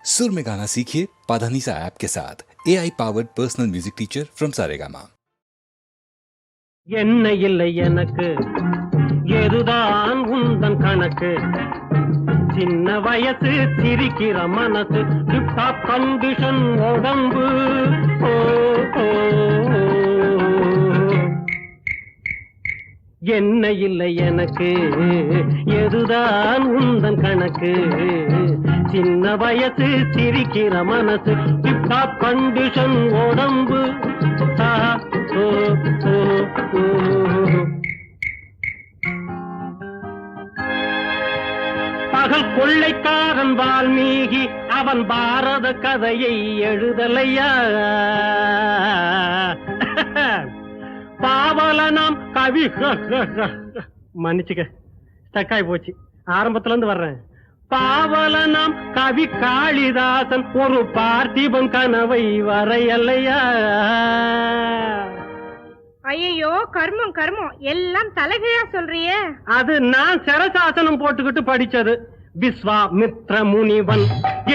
सुर में गाना सीखिए पाधानीसा ऐप के साथ। AI powered personal music teacher from Saregama. என்ன இல்லை எனக்கு எதுதான் உந்தன் கணக்கு சின்ன வயசு சிரிக்கிற மனசு டிப்டாப் கண்டிஷன் உடம்பு ஓ ஓ என்ன இல்லை எனக்கு எதுதான் உந்தன் கணக்கு சின்ன வயசு சிரிக்கிற மனசு டிப்டாப் கண்டிஷன் உடம்பு ஓ ஓ ஓ பகல் கொள்ளைக்காரன் வால்மீகி அவன் பாரத கதையை எழுதலையா பாவலனாம் கவி மன்னிச்சுக்க ஸ்டக்காய் போச்சு ஆரம்பத்துல இருந்து வர்றேன் பாவலனாம் கவி காளிதாசன் ஒரு பார்த்திபன் கனவை வரையல்லையா ஐயோ கர்மம் கர்மம் எல்லாம் தலைகீழா சொல்றியே அது நான் சரசாசனம் போட்டுக்கிட்டு படிச்சது விஸ்வாமித்ர முனிவன்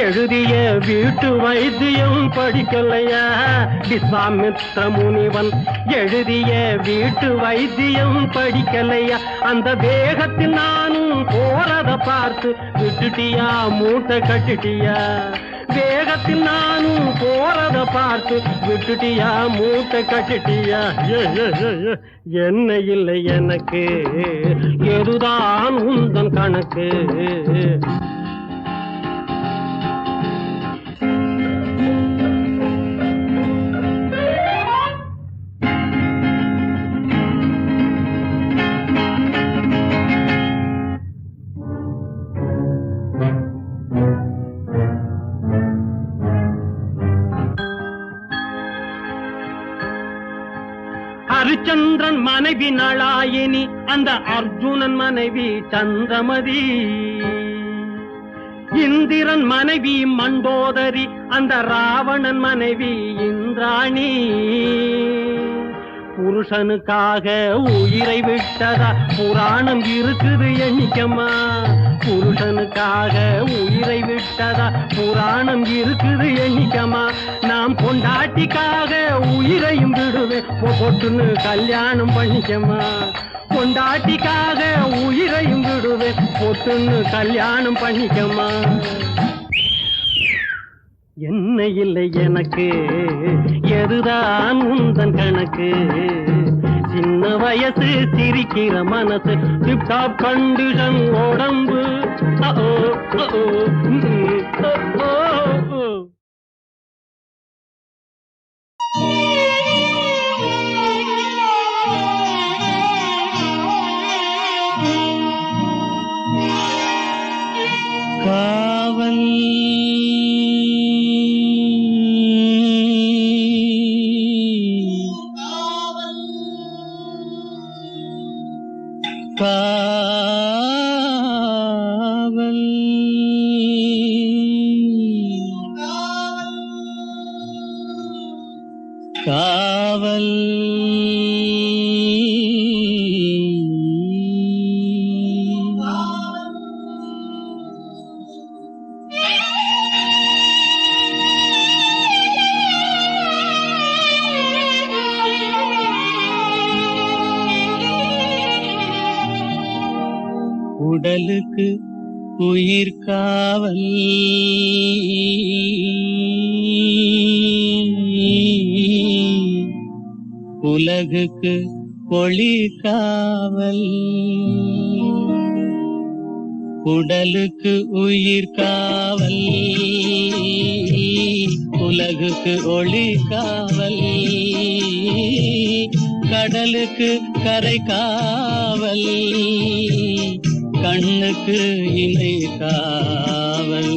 எழுதிய வீட்டு வைத்தியம் படிக்கலையா விஸ்வாமித்ர முனிவன் எழுதிய வீட்டு வைத்தியம் படிக்கலையா அந்த வேகத்தில் நானும் போறத பார்த்து விட்டுட்டியா மூட்டை கட்டிட்டியா வேகத்தில் நானும் போறத பார்த்து விட்டுட்டியா மூட்டை கட்டிட்டியா என்ன இல்லை எனக்கு எதுதான் உந்தன் கணக்கு ஹரிச்சந்திரன் மனைவி நளாயினி அந்த அர்ஜுனன் மனைவி சந்திரமதி இந்திரன் மனைவி மண்டோதரி அந்த ராவணன் மனைவி இந்திராணி புருஷனுக்காக உயிரை விட்டதா புராணம் இருக்குது எண்ணிக்கம்மா புருஷனுக்காக உயிரை விட்டதா புராணம் இருக்குது எண்ணிக்கம்மா நாம் பொண்டாட்டிக்காக உயிரையும் விடுவேன் பொட்டுன்னு கல்யாணம் பண்ணிக்கம்மா பொண்டாட்டிக்காக உயிரையும் விடுவேன் பொட்டுன்னு கல்யாணம் பண்ணிக்கம்மா என்ன இல்லை எனக்கு எதுதான் உந்தன் கணக்கு சின்ன வயசு சிரிக்கிற மனசு டிப்டாப் கண்டிஷன் உடம்பு காவல் காவல் காவல் உடலுக்கு உயிர் காவல் உலகுக்கு ஒளி காவல் உடலுக்கு உயிர் காவல் உலகுக்கு ஒளி காவல் கடலுக்கு கரை காவல் கண்ணுக்கு இணை காவல்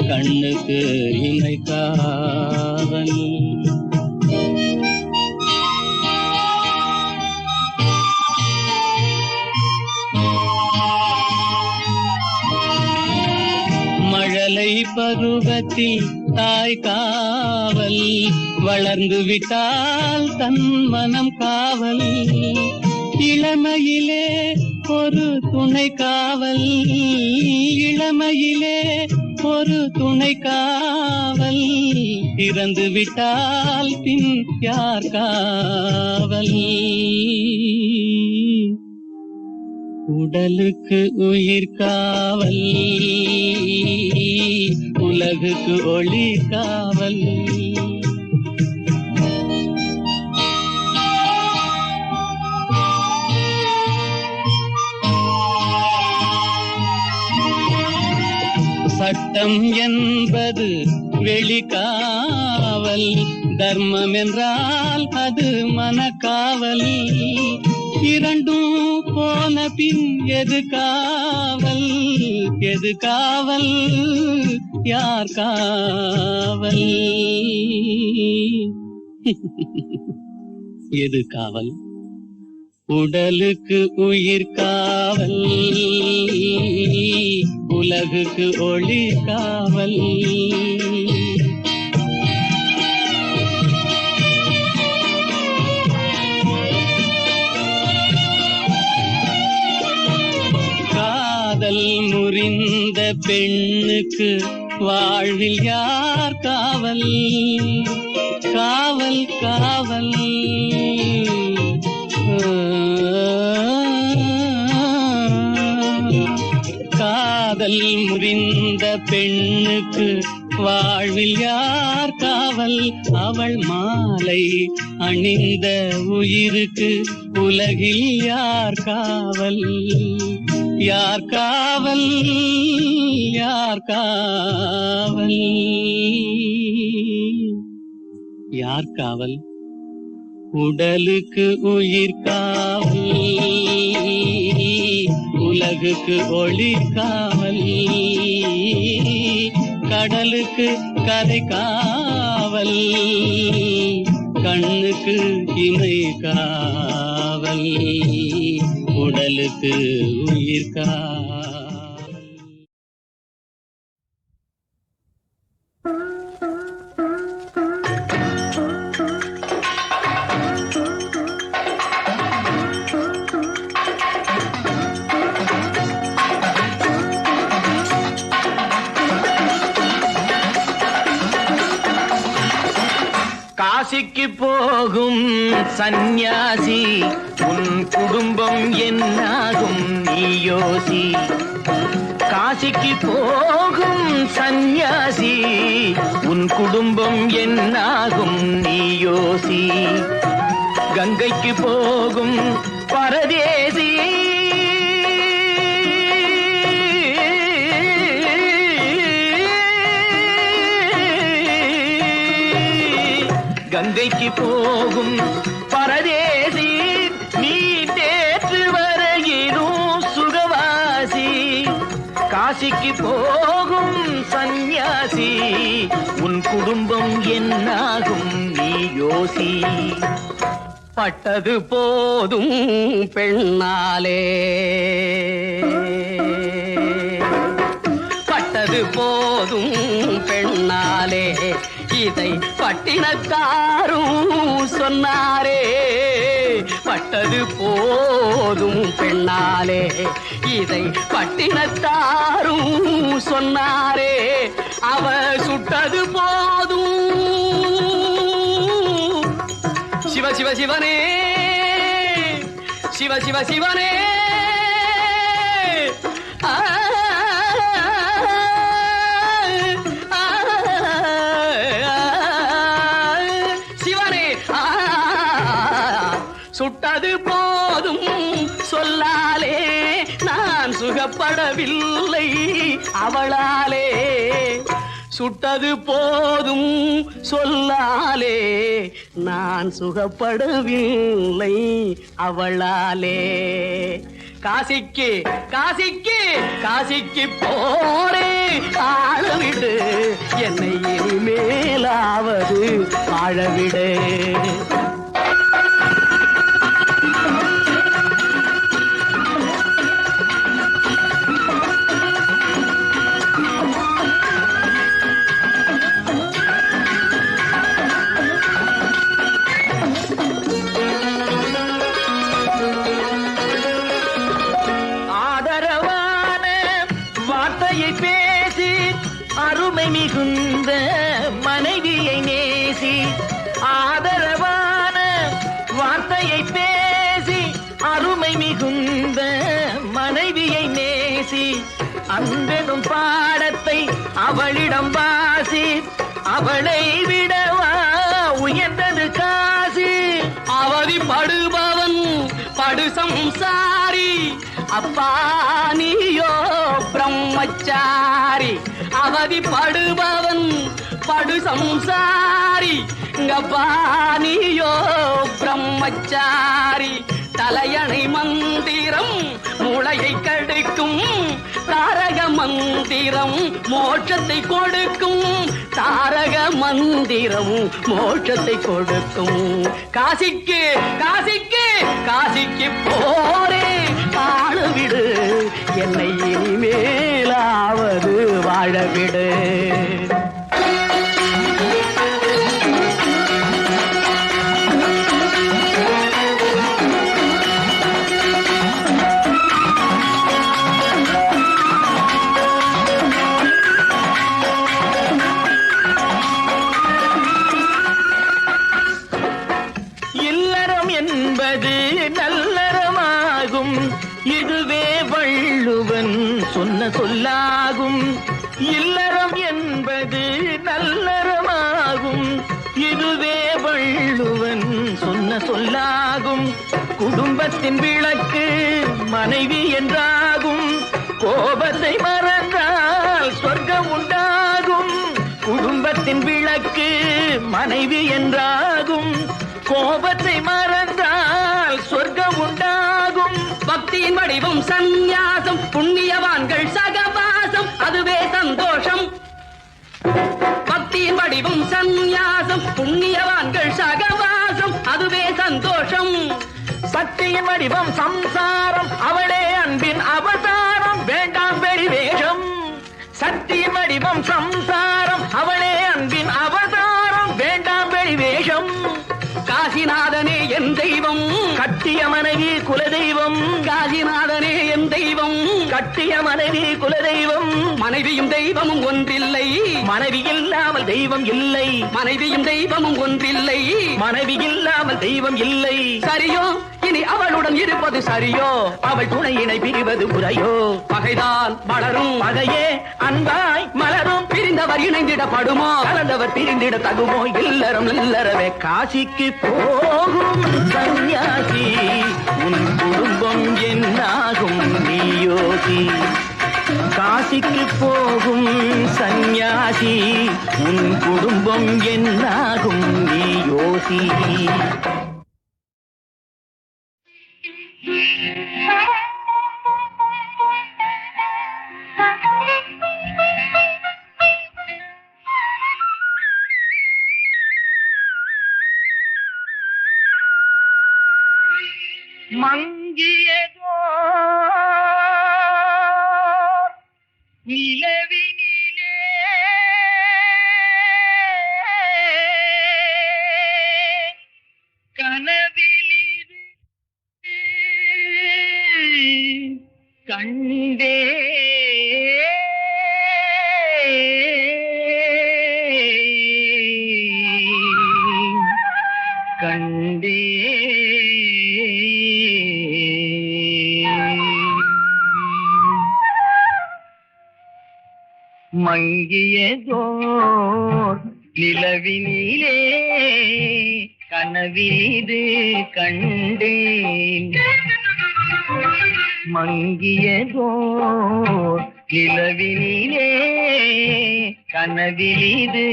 கண்ணுக்கு இணை காவல் மழலை பருவத்தில் தாய் காவல் வளர்ந்து விட்டால் தன் மனம் காவல் இளமையிலே ஒரு துணை காவல் இளமையிலே ஒரு துணை காவல், இறந்து விட்டால் பின் யார் காவல்? உடலுக்கு உயிர் காவல், உலகுக்கு ஒளி காவல். சட்டம் என்பது வெளிக்காவல், தர்மம் என்றால் அது மனக்காவல். இரண்டும் போன பின் எது காவல்? எது காவல்? யார் காவல்? எது காவல்? உடலுக்கு உயிர் காவல், உலகுக்கு ஒளி காவல். காதல் முறிந்த பெண்ணுக்கு வாழ்வில் யார் காவல்? காவல் காவல். காதல் முறிந்த பெண்ணுக்கு வாழ்வில் யார் காவல்? அவள் மாலை அணிந்த உயிருக்கு உலகில் யார் காவல்? யார் காவல்? யார் காவல்? யார் காவல்? உடலுக்கு உயிர் காவல், உலகுக்கு ஒளி காவல். கடலுக்கு கரை காவல், கண்ணுக்கு இமை காவல், உடலுக்கு உயிர் காவல். காசிக்கு போகும் சந்நியாசி, உன் குடும்பம் என்னாகும் நீ யோசி. காசிக்கு போகும் சந்நியாசி, உன் குடும்பம் என்னாகும் நீ யோசி. கங்கைக்கு போகும் பரதேசி, கங்கைக்கு போகும் பரதேசி, நீ தேற்று வரையிலும் சுகவாசி. காசிக்கு போகும் சந்நியாசி, உன் குடும்பம் என்னாகும் நீ யோசி. பட்டது போதும் பெண்ணாலே, பட்டது போதும் பெண்ணாலே, இதை பட்டினத்தாரும் சொன்னாரே. பட்டது போதும் பெண்ணாலே, இதை பட்டினத்தாரும் சொன்னாரே. அவ சுட்டது போதும் சிவ சிவ சிவனே, சிவ சிவ சிவனே. சுட்டது போதும் சொல்லாலே, நான் சுகப்படவில்லை அவளாலே. சுட்டது போதும் சொல்லாலே, நான் சுகப்படவில்லை அவளாலே. காசிக்கு காசிக்கு காசிக்கு போரே ஆழவிடு, என்னை இனிமேலாவது வாழவிடு. அருமை மிகுந்த மனைவியை நேசி ஆதரவான வார்த்தையை பேசி அருமை மிகுந்த மனைவியை நேசி அன்பெனும் பாடத்தை அவளிடம் வாசி அவளை விடவா உயர்ந்தது காசி அவதிப்படுபவன் படு சம்சாரி அப்பா நீயோ பிரம்மச்சாரி அவதிப்படுபவன் படு சம்சாரி அப்பா நீயோ பிரம்மச்சாரி தலையணை மந்திரம் மூளையை கடுக்கும் தாரக மந்திரம் மோட்சத்தை கொடுக்கும் தாரக மந்திரம் மோட்சத்தை கொடுக்கும் காசிக்கு காசிக்கு காசிக்கு போரே வாழவிடு என்னை இனிமேலாவது வாழவிடு நல்லறமாகும் இதுவே வள்ளுவன் சொன்ன சொல்லாகும் இல்லறம் என்பது நல்லறமாகும் இதுவே வள்ளுவன் சொன்ன சொல்லாகும் குடும்பத்தின் விளக்கு மனைவி என்றாகும் கோபத்தை மறந்தால் சொர்க்கம் உண்டாகும் குடும்பத்தின் விளக்கு மனைவி என்றாகும் கோபத்தை மறந்தால் சொர்க்கம் உண்டாகும் பக்தியின் வடிவம் சந்நியாசம் புண்ணியவான்கள் சகவாசம் அதுவே சந்தோஷம் பக்தியின் வடிவம் சந்நியாசம் புண்ணியவான்கள் சகவாசம் அதுவே சந்தோஷம் சக்தியின் வடிவம் சம்சாரம் அவளே அன்பின் அவதாரம் வேண்டாம் வெளிவேஷம் சக்தியின் வடிவம் சம்சாரம் அவளே அன்பின் அவதாரம் வேண்டாம் வெளிவேஷம் காசிநாதனே என் தெய்வம் கட்டிய மனைவி குலதெய்வம் காசிநாதனே என் தெய்வம் கட்டிய மனைவி குலதெய்வம் மனைவியும் தெய்வமும் ஒன்றில்லை மனைவி இல்லாமல் தெய்வம் இல்லை மனைவியும் தெய்வமும் ஒன்றில்லை மனைவி இல்லாமல் தெய்வம் இல்லை சரியோ இனி அவளுடன் இருப்பது சரியோ அவள் துணையினை பிரிவது முறையோ பகைதான் வளரும் பகையே அன்பாய் மலரும் பிரிந்தவர் இணைந்திடப்படுமோ கலந்தவர் பிரிந்திட தகுமோ இல்லறம் இல்லறவே காசிக்கு போகும் சன்னியாசி உன் குடும்பம் என்னாகும் நீயோசி காசிக்கு போகும் சன்னியாசி உன் குடும்பம் என்னாகும் நீயோசி மங்கியதோ நிலவினிலே கனவிலிது கண்டே கண்டே மங்கியதோர் நிலவினிலே கனவீது கண்டேன் மங்கியதோர் நிலவினிலே கனவிலிது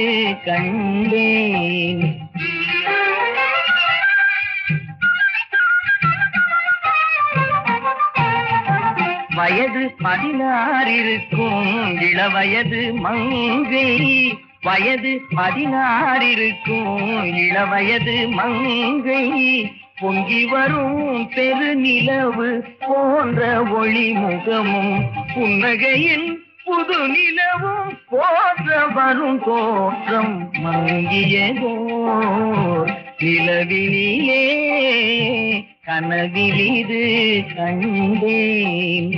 கண்டேன் வயது 16 இருக்கும் இளவயது மங்கை வயது 16 இருக்கும் இளவயது மங்கை பொங்கி வரும் பெருநிலவு போன்ற ஒளி முகமும் புன்னகையில் புது நிலவும் போன்ற வரும் தோற்றம் மங்கியதோர் நிலவினிலே கனவிலிது கண்டேன்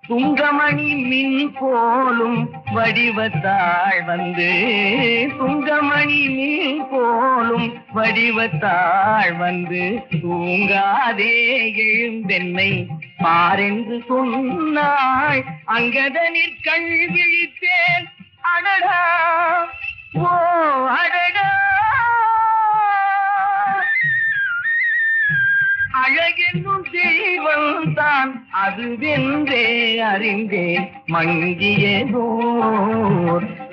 துங்கமணி மின் போலும் வடிவத்தாள் வந்து துங்கமணி மின் போலும் வடிவத்தாள் வந்து தூங்காதே எழுந்தென்னை பாரென்று சொன்னாள். அங்கதனிற் கண் விழித்தேன் அடடா ஓ அடடா அழகென்னும் தெய்வம் தான் அதுவென்றே அறிந்தேன். மங்கியதோர்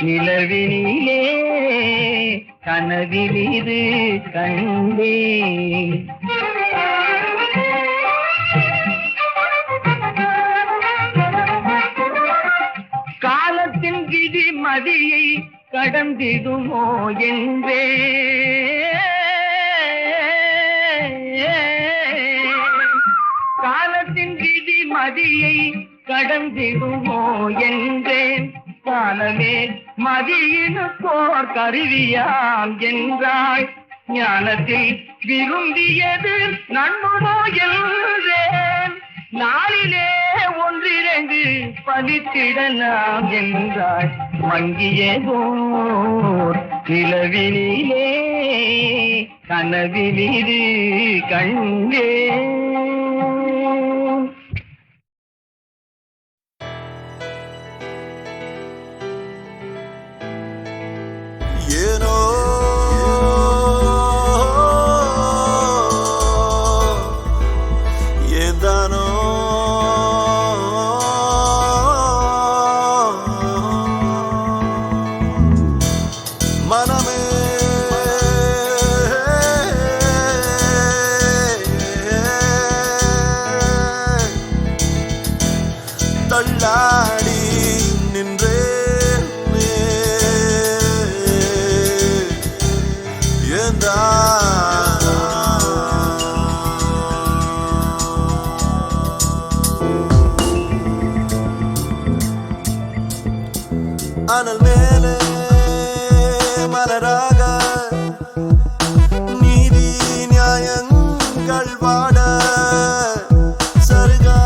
நிலவினிலே கனவிலிது கண்டேன். காலத்தின் விதி மதியை கடந்திடுமோ என்றே காலத்தின் விதி மதியை கடந்திடுமோ என்றேன். காலமே மதியினுக்கோர் கருவியாம் என்றாய். ஞானத்தில் விரும்பியது நன்முதோ என்றேன். நாளிலே ஒன்றிரண்டு பலித்திடலாம் என்றாய். மங்கியதோர் நிலவினிலே கனவிலிது கண்டே. ஏனோ ஏந்தானோ மனமே தள்ளாடி நின்றே அனல் மேலே மலராக நீதி நியாயங்கள் வாட சருகா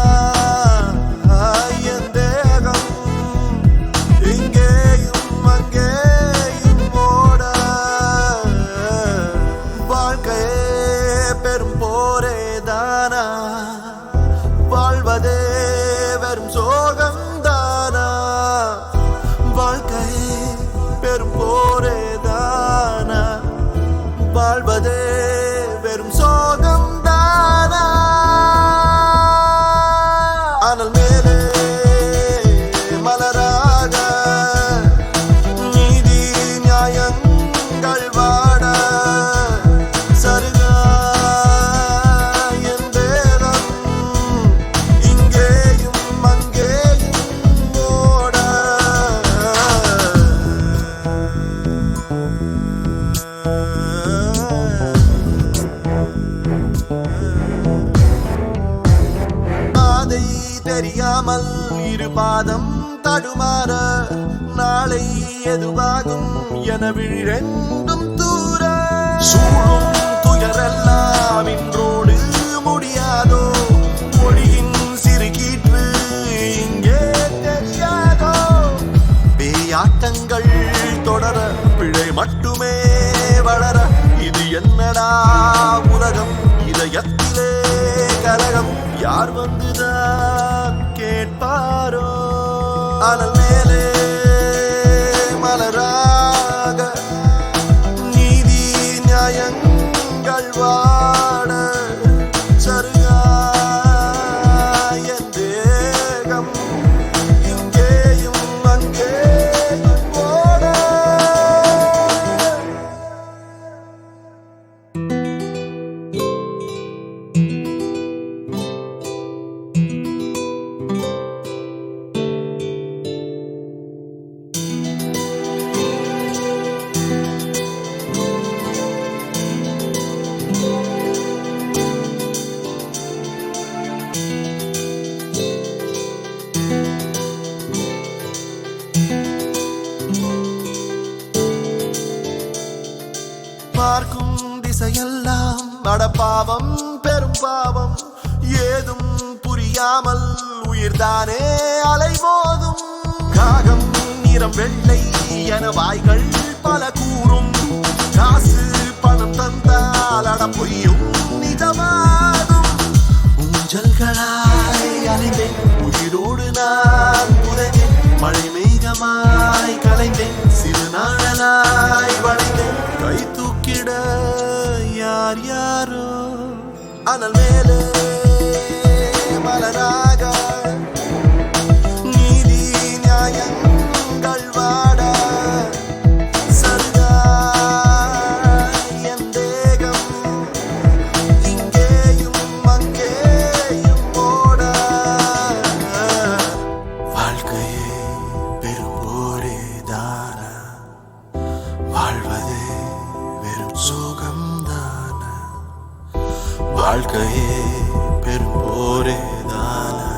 என் தேகம் இங்கேயும் அங்கேயும் ஓட வாழ்க்கையே பெரும் போரே தானா வாழ்வதே வெறும் சோகம் தானா வாழ்க்கை பெரும் போரே தானா வாழ்வதே வெறும் சோகம் தானா அனல் மேலே மலராக நீதி நியாயங்கள் வாட சருகா என் தேகம் இங்கேயும் அங்கேயும் ஓட பாதை தெரியாமல் இரு பாதம் தடுமாற நாளை எதுவாகும் என விழிரெண்டும் தூர சூழும் துயரெல்லாம் இன்றோடு முடியாதோ மொழியின் சிறுகீற்று இங்கே தெரியாதோ பேயாட்டங்கள் தொடர பிழை மட்டுமே வளர இது என்னடா உலகம் இதயத்திலே கலகம் யார் வந்துதான் கேட்பாரோ அனல் மேலே மலராக நீதி நியாயங்கள் வாட சருகா என் தேகம் இங்கேயும் அங்கேயும் ஓட பார்க்கும் திசையெல்லாம் அடப்பாவம் பெரும் பாவம் ஏதும் புரியாமல் உயிர்தானே அலைமோதும் காகம் நிறம் வெள்ளை என வாய்கள் பல கூறும் காசு பணம் தந்தால் அட பொய்யும் நிஜமாகும் ஊஞ்சல்களாய் அலைந்தேன் உயிரோடு நான் புதைந்தேன் மழை மேகமாய் கலைந்தேன் சிறு நாடலாய் வளைந்தேன் கை தூக்கிட யார் யாரோ அனல் மேலே மலராக நீதி நியாயங்கள் வாட சருகா என் தேகம் இங்கேயும் அங்கேயும் ஓட வாழ்க்கையே பெரும்போரே தானா வாழ்வதே வெறும் சுகம்தானா வாழ்க்கையே பெரும்போரே தானா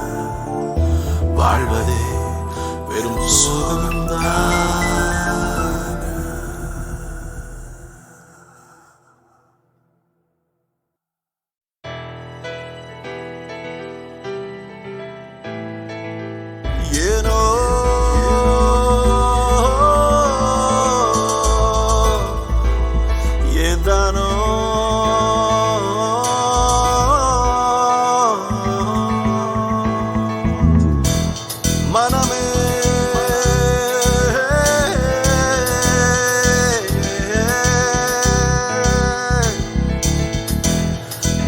வாழ்வதே வெறும் சுகம்தானா ஏனோ ஏதானோ மனமே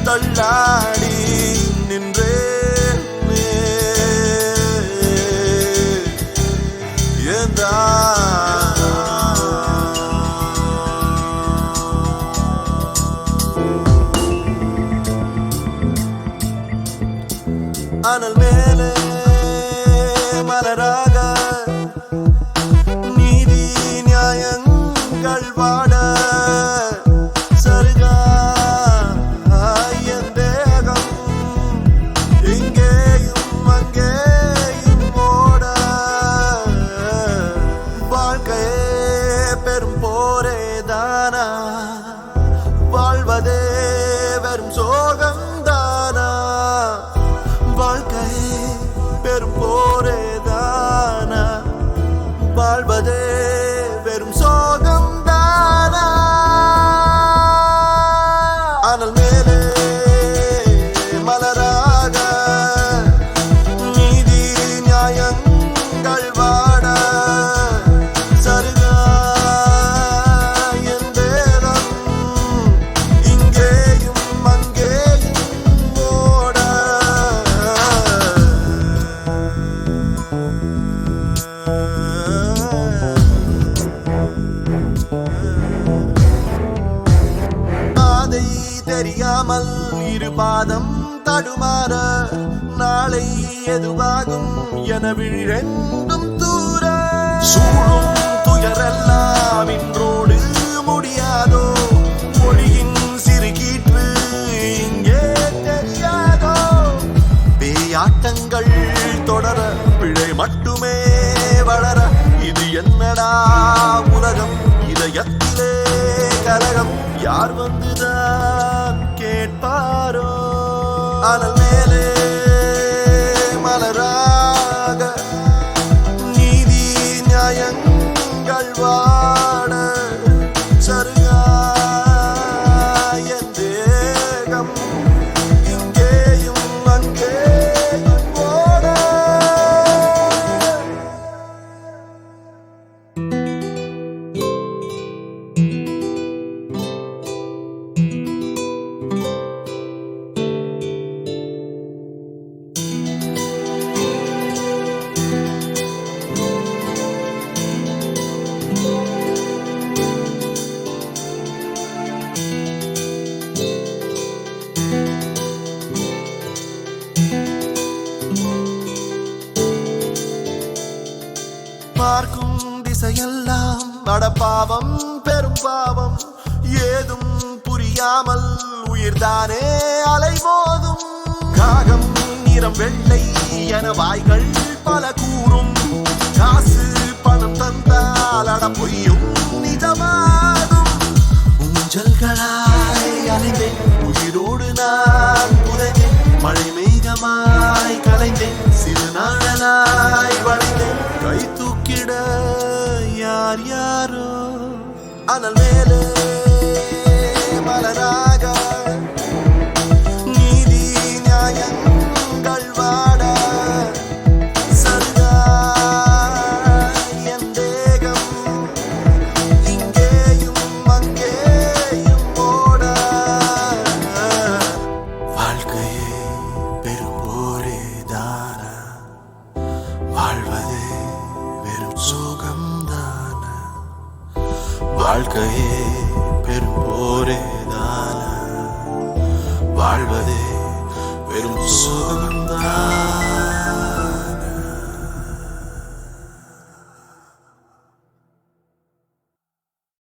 தள்ளாடி நின்றேன் ஏந்தா அனல் மேலே மலராக நீதி நியாயங்கள் வாட சருகா என் தேகம் இங்கேயும் அங்கேயும் ஓட வாழ்க்கையே பெரும் போரே தானா வாழ்வதே வெறும் சோகம் தானா வாழ்க்கையே பெரும் போரே தானா வாழ்வதே வெறும் சோகம் தானா அனல் மேலே மலராக நீதி நியாயங்கள் வாட சருகா என் தேகம் இங்கேயும் அங்கேயும் ஓட பாதை தெரியாமல் இரு பாதம் தடுமாற நாளை எதுவாகும் என விழிரெண்டும் தூர சூழும் துயரெல்லாம் இன்றோடு முடியாதோ மொழியின் சிறுகீற்று இங்கே தெரியாதோ பேயாட்டங்கள் தொடர பிழை மட்டுமே வளர இது என்னடா உலகம் இதயத்திலே கலகம் யார் வந்துதான் கேட்பாரோ அனல் மேலே மலராக நீதி நியாயங்கள் வாட சருகா என் தேகம் இங்கேயும் அங்கேயும் ஓட பார்க்கும் திசையெல்லாம் அடப்பாவம் பெரும் பாவம் ஏதும் புரியாமல் உயிர்தானே அலைமோதும் காகம் நிறம் வெள்ளை என வாய்கள் பல கூறும் காசு பணம் தந்தால் அட பொய்யும் நிஜமாகும் ஊஞ்சல்களாய் அலைந்தேன் உயிரோடு நான் புதைந்தேன் மழை மேகம் சிற்பமாய் கலைந்தேன், சிறு நாளனாய் வளைந்தேன். கை தூக்கிட யார் யாரோ அனல் மேலே மலராக நீதி நியாயங்கள் வாட சங்காய் என் தேகம் இங்கேயும் அங்கேயும் ஓட. வாழ்க்கையே பெரும் போரே தான, வாழ்வதே வெறும் சோகம்தான. வாழ்க்கையே பெரும் போரே தான, வாழ்வதே வெறும் சோகம்தான.